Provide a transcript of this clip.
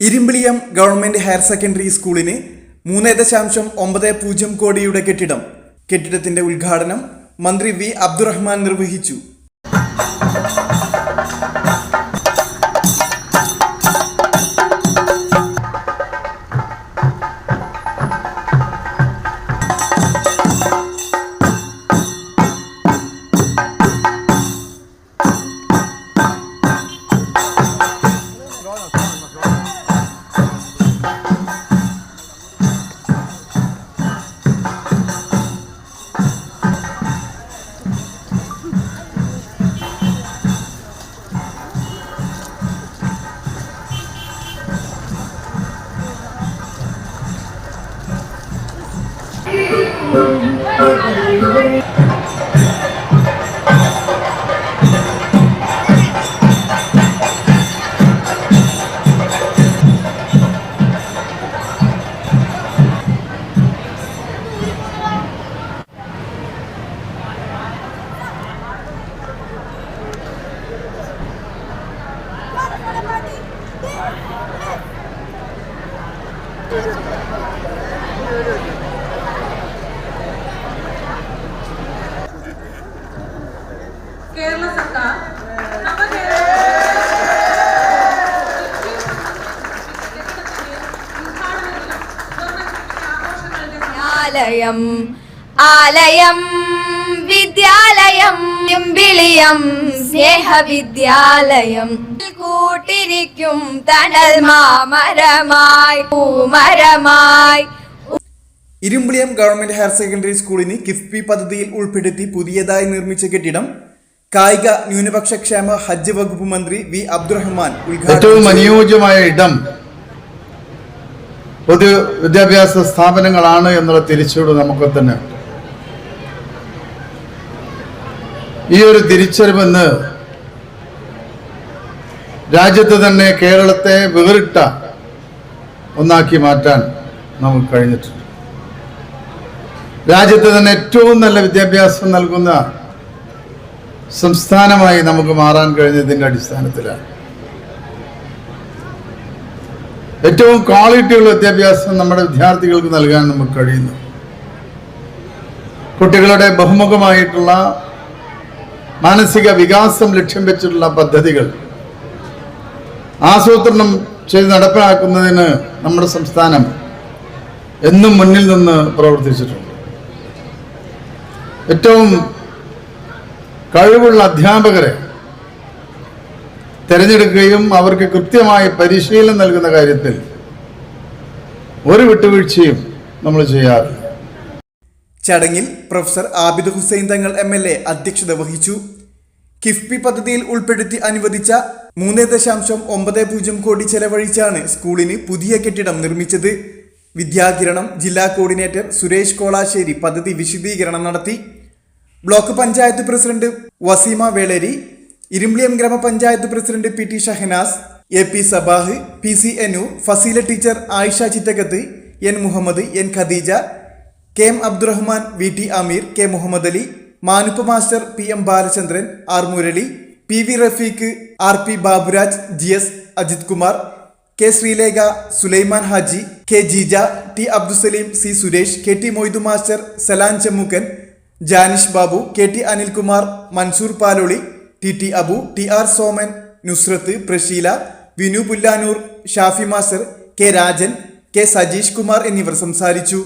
Irimbiliyam government higher secondary സ്കൂളിന് 3.90 കോടിയുടെ കെട്ടിടത്തിന്റെ ഉദ്ഘാടനം മന്ത്രി വി അബ്ദുറഹ്മാൻ നിർവഹിച്ചു. കേരള സർക്കാർ ആലയം വിദ്യാലയം വിളിയം സ്നേഹവിദ്യാലയം കൂട്ടിരിക്കും തണൽ മാമരമായി പൂമരമായി. ഇരുമ്പിളിയം ഗവൺമെന്റ് ഹയർ സെക്കൻഡറി സ്കൂളിന് കിഫ്ബി പദ്ധതിയിൽ ഉൾപ്പെടുത്തി പുതിയതായി നിർമ്മിച്ച കെട്ടിടം കായിക ന്യൂനപക്ഷ ക്ഷേമ ഹജ്ജ് വകുപ്പ് മന്ത്രി വി അബ്ദുറഹ്മാൻ ഉദ്ഘാടനം. ഏറ്റവും അനുയോജ്യമായ ഇടം പൊതു വിദ്യാഭ്യാസ സ്ഥാപനങ്ങളാണ് എന്നുള്ള തിരിച്ചറിവ് നമുക്ക് തന്നെ. ഈ ഒരു തിരിച്ചറിവെന്ന് രാജ്യത്ത് തന്നെ കേരളത്തെ വേറിട്ട ഒന്നാക്കി മാറ്റാൻ നമുക്ക് കഴിഞ്ഞിട്ടുണ്ട്. രാജ്യത്ത് തന്നെ ഏറ്റവും നല്ല വിദ്യാഭ്യാസം നൽകുന്ന സംസ്ഥാനമായി നമുക്ക് മാറാൻ കഴിഞ്ഞതിൻ്റെ അടിസ്ഥാനത്തിലാണ്. ഏറ്റവും ക്വാളിറ്റിയുള്ള വിദ്യാഭ്യാസം നമ്മുടെ വിദ്യാർത്ഥികൾക്ക് നൽകാൻ നമുക്ക് കഴിയുന്നു. കുട്ടികളുടെ ബഹുമുഖമായിട്ടുള്ള മാനസിക വികാസം ലക്ഷ്യം വെച്ചിട്ടുള്ള പദ്ധതികൾ ആസൂത്രണം ചെയ്ത് നടപ്പിലാക്കുന്നതിന് നമ്മുടെ സംസ്ഥാനം എന്നും മുന്നിൽ നിന്ന് പ്രവർത്തിച്ചിട്ടുണ്ട്. ഏറ്റവും കഴിവുള്ള അധ്യാപകരെ തിരഞ്ഞെടുക്കുകയും അവർക്ക് കൃത്യമായ പരിശീലനം നൽകുന്ന കാര്യത്തിൽ ഒരു വിട്ടുവീഴ്ചയും നമ്മൾ ചെയ്യാറില്ല. ചടങ്ങിൽ പ്രൊഫസർ ആബിദ് ഹുസൈൻ തങ്ങൾ MLA അധ്യക്ഷത വഹിച്ചു. കിഫ്ബി പദ്ധതിയിൽ ഉൾപ്പെടുത്തി അനുവദിച്ച 3.90 കോടി ചെലവഴിച്ചാണ് സ്കൂളിന് പുതിയ കെട്ടിടം നിർമ്മിച്ചത്. വിദ്യാകിരണം ജില്ലാ കോർഡിനേറ്റർ സുരേഷ് കോളാശ്ശേരി പദ്ധതി വിശദീകരണം നടത്തി. Block panchayat president Vaseema Veleri, Irumbiliyam gramapanchayat president PT Shahanas, AP Sabah, PC Anoor, Fasila teacher, Ayisha Chittakath, N Muhammad, N Khadeeja, KM Abdurahman, VT Ameer, K Muhammad Ali, Manuppa master, PM Balachandran, R Murali, PV Rafeeq, RP Baburaj, GS Ajith Kumar, K Sreelekha, Sulaiman Haji, K Jeeja, T Abdusaleem, C Suresh, KT Moidu master, Salan Chammookkan, Janish Babu, KT Anilkumar, Mansoor Paloli, TT Abu, TR Soman, Nusrath, Prasheela, Vinu Pullanur, Shafi master, K Rajan, K Sajeesh Kumar എന്നിവർ സംസാരിച്ചു.